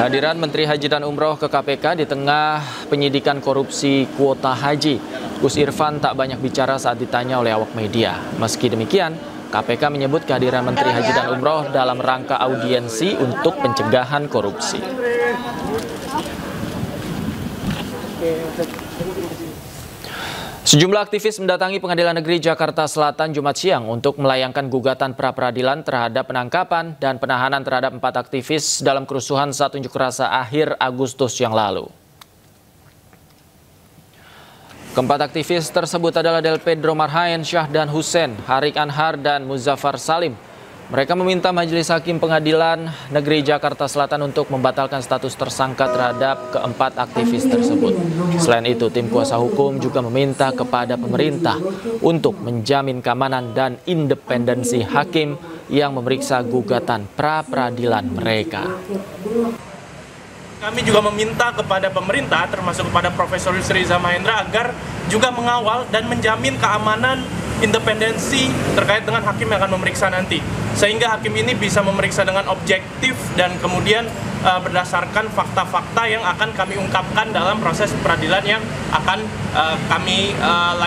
Kehadiran Menteri Haji dan Umroh ke KPK di tengah penyidikan korupsi kuota haji. Gus Irfan tak banyak bicara saat ditanya oleh awak media. Meski demikian, KPK menyebut kehadiran Menteri Haji dan Umroh dalam rangka audiensi untuk pencegahan korupsi. Sejumlah aktivis mendatangi Pengadilan Negeri Jakarta Selatan Jumat siang untuk melayangkan gugatan pra-peradilan terhadap penangkapan dan penahanan terhadap 4 aktivis dalam kerusuhan saat unjuk rasa akhir Agustus yang lalu. Keempat aktivis tersebut adalah Del Pedro Marhaen, Syahdan Hussein, Harik Anhar, dan Muzaffar Salim. Mereka meminta Majelis Hakim Pengadilan Negeri Jakarta Selatan untuk membatalkan status tersangka terhadap keempat aktivis tersebut. Selain itu, tim kuasa hukum juga meminta kepada pemerintah untuk menjamin keamanan dan independensi hakim yang memeriksa gugatan pra-peradilan mereka. Kami juga meminta kepada pemerintah, termasuk kepada Profesor Yusri Iza Mahendra, agar juga mengawal dan menjamin keamanan independensi terkait dengan hakim yang akan memeriksa nanti, sehingga hakim ini bisa memeriksa dengan objektif dan kemudian berdasarkan fakta-fakta yang akan kami ungkapkan dalam proses peradilan yang akan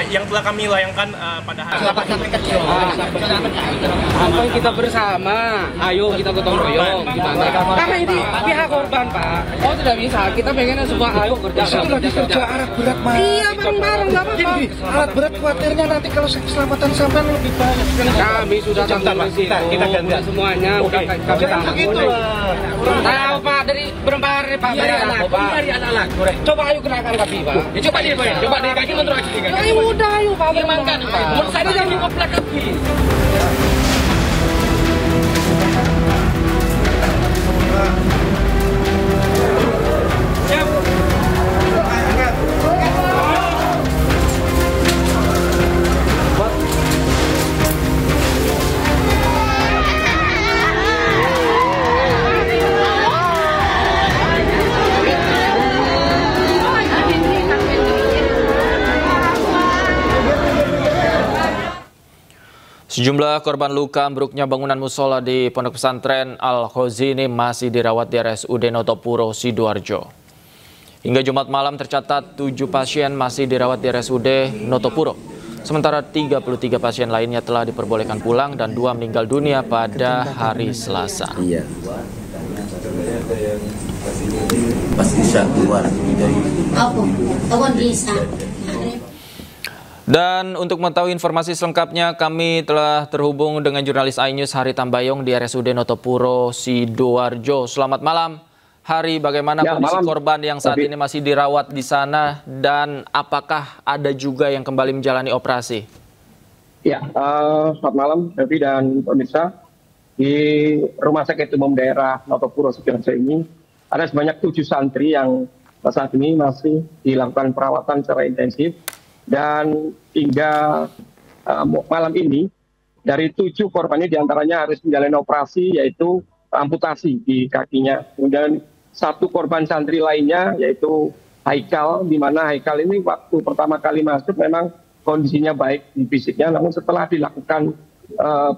yang telah kami layangkan pada hari ini. Apa kita bersama, ayo kita gotong royong. Karena ini pihak korban, Pak. Oh, tidak bisa. Kita pengennya semua ayo kerja. Itu lagi kerja alat berat, Mas. Iya, bareng-bareng, nggak apa-apa. Alat berat khawatirnya nanti kalau keselamatan sampai lebih banyak. Kami sudah tanggung resiko. Kita ganti semuanya. Udah kami tanggung. Tahu, Pak, dari berapa hari, Pak? Dari anak-anak. Coba ayo gerakan kaki, Pak. Ya, coba deh, Pak. Coba deh kaki menurut kaki. Ayo udah, ayo, Pak. Firmankan, Pak. Menurut saya jangan mengoplak kaki. Sejumlah korban luka ambruknya bangunan musola di Pondok Pesantren Al-Khozini masih dirawat di RSUD Notopuro, Sidoarjo. Hingga Jumat malam tercatat 7 pasien masih dirawat di RSUD Notopuro. Sementara 33 pasien lainnya telah diperbolehkan pulang dan 2 meninggal dunia pada hari Selasa. Iya. Pasti bisa keluar dari Dan untuk mengetahui informasi selengkapnya, kami telah terhubung dengan jurnalis iNews Hari Tambayong di RSUD Notopuro, Sidoarjo. Selamat malam, Hari. Bagaimana kondisi korban yang saat ini masih dirawat di sana dan apakah ada juga yang kembali menjalani operasi? Ya, selamat malam, Devi dan pemirsa. Di Rumah Sakit Umum Daerah Notopuro, Sidoarjo ini ada sebanyak 7 santri yang saat ini masih dilakukan perawatan secara intensif. Dan hingga malam ini dari 7 korban ini diantaranya harus menjalani operasi, yaitu amputasi di kakinya. Kemudian 1 korban santri lainnya yaitu Haikal, di mana Haikal ini waktu pertama kali masuk memang kondisinya baik di fisiknya, namun setelah dilakukan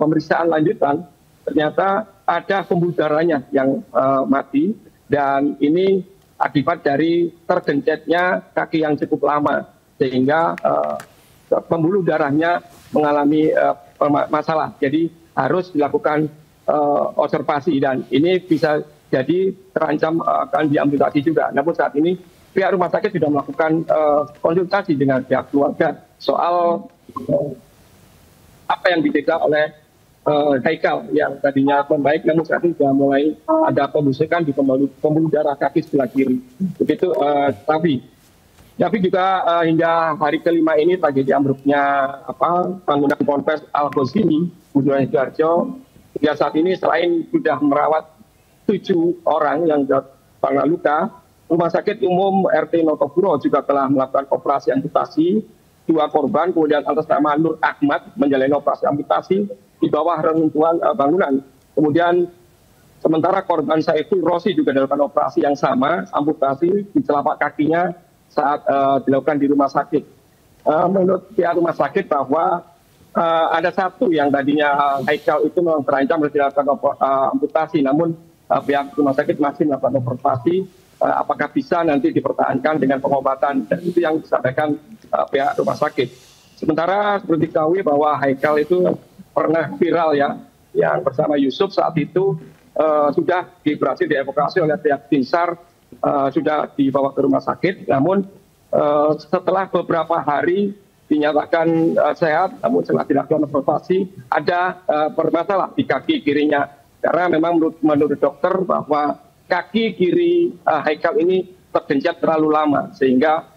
pemeriksaan lanjutan ternyata ada pembuluh darahnya yang mati, dan ini akibat dari tergencetnya kaki yang cukup lama, sehingga pembuluh darahnya mengalami masalah. Jadi harus dilakukan observasi dan ini bisa jadi terancam akan diamputasi juga. Namun saat ini pihak rumah sakit sudah melakukan konsultasi dengan pihak keluarga soal apa yang dicegah oleh Haikal yang tadinya membaik, namun saat ini sudah mulai ada pembusukan di pembuluh darah kaki sebelah kiri. Begitu, tapi juga hingga hari kelima ini tragedi ambruknya bangunan Ponpes Al-Khozini, Sidoarjo, hingga saat ini selain sudah merawat 7 orang yang terkena luka, Rumah Sakit Umum RT Notopuro juga telah melakukan operasi amputasi 2 korban, kemudian atas nama Nur Ahmad menjalani operasi amputasi di bawah reruntuhan bangunan. Kemudian sementara korban Saiful Rosi juga dilakukan operasi yang sama, amputasi di telapak kakinya saat dilakukan di rumah sakit. Menurut pihak rumah sakit bahwa ada 1 yang tadinya Haikal itu memang terancam harus dilakukan amputasi, namun pihak rumah sakit masih melakukan observasi apakah bisa nanti dipertahankan dengan pengobatan, dan itu yang disampaikan pihak rumah sakit. Sementara seperti diketahui bahwa Haikal itu pernah viral ya, yang bersama Yusuf saat itu sudah berhasil dievakuasi oleh pihak tim SAR, sudah dibawa ke rumah sakit, namun setelah beberapa hari dinyatakan sehat, namun setelah dilakukan observasi ada bermasalah di kaki kirinya, karena memang menurut dokter bahwa kaki kiri Haikal ini tergenjat terlalu lama, sehingga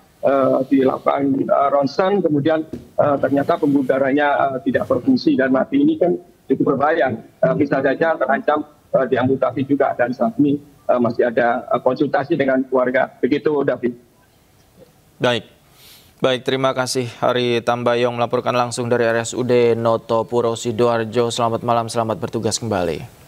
dilakukan ronsen, kemudian ternyata pembuluh darahnya tidak berfungsi dan mati. Ini kan cukup berbahaya, bisa saja terancam diamputasi juga, dan saat ini masih ada konsultasi dengan keluarga. Begitu, David. Baik, terima kasih Hari Tambayong melaporkan langsung dari RSUD Noto Puro Sidoarjo. Selamat malam, selamat bertugas kembali.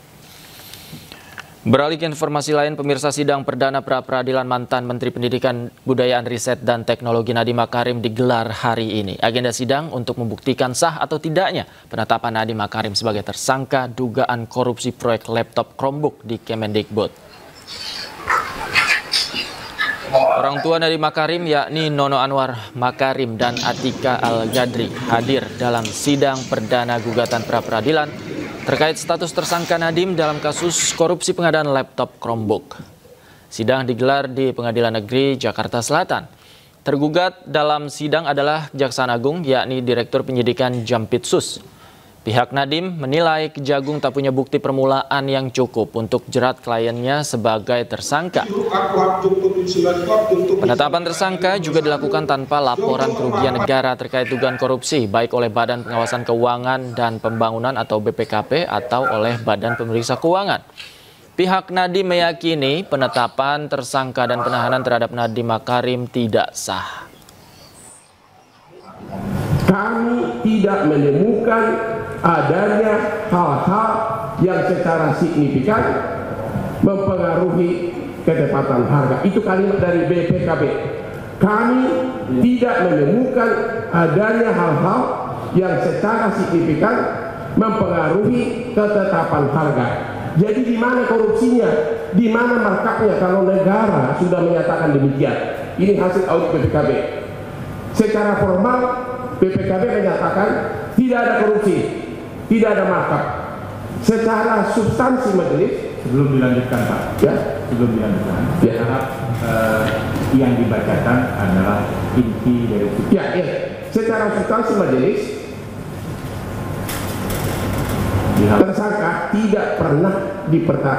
Beralih ke informasi lain, pemirsa, sidang perdana pra-peradilan mantan Menteri Pendidikan, Kebudayaan, Riset, dan Teknologi Nadiem Makarim digelar hari ini. Agenda sidang untuk membuktikan sah atau tidaknya penetapan Nadiem Makarim sebagai tersangka dugaan korupsi proyek laptop Chromebook di Kemendikbud. Orang tua Nadiem Makarim yakni Nono Anwar Makarim dan Atika Al-Gadri hadir dalam sidang perdana gugatan pra-peradilan terkait status tersangka Nadiem dalam kasus korupsi pengadaan laptop Chromebook. Sidang digelar di Pengadilan Negeri Jakarta Selatan. Tergugat dalam sidang adalah Kejaksaan Agung, yakni Direktur Penyidikan Jampitsus. Pihak Nadiem menilai Kejagung tak punya bukti permulaan yang cukup untuk jerat kliennya sebagai tersangka. Penetapan tersangka juga dilakukan tanpa laporan kerugian negara terkait dugaan korupsi, baik oleh Badan Pengawasan Keuangan dan Pembangunan atau BPKP atau oleh Badan Pemeriksa Keuangan. Pihak Nadiem meyakini penetapan tersangka dan penahanan terhadap Nadiem Makarim tidak sah. Kami tidak menemukan adanya hal-hal yang secara signifikan mempengaruhi ketepatan harga. Itu kalimat dari BPKB. Kami tidak menemukan adanya hal-hal yang secara signifikan mempengaruhi ketetapan harga. Jadi di mana korupsinya? Di mana markupnya kalau negara sudah menyatakan demikian? Ini hasil audit BPKB. Secara formal BPKB menyatakan tidak ada korupsi, tidak ada markup. Secara substansi majelis, sebelum dilanjutkan Pak, ya, sebelum dilanjutkan, ya, harap yang dibacakan adalah inti dari ya, ya. Secara substansi majelis, tersangka tidak pernah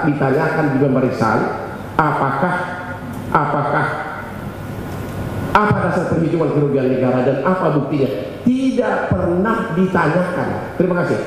ditanyakan di pemeriksaan apakah apa dasar perhitungan kerugian negara dan apa buktinya. Tidak pernah ditanyakan. Terima kasih.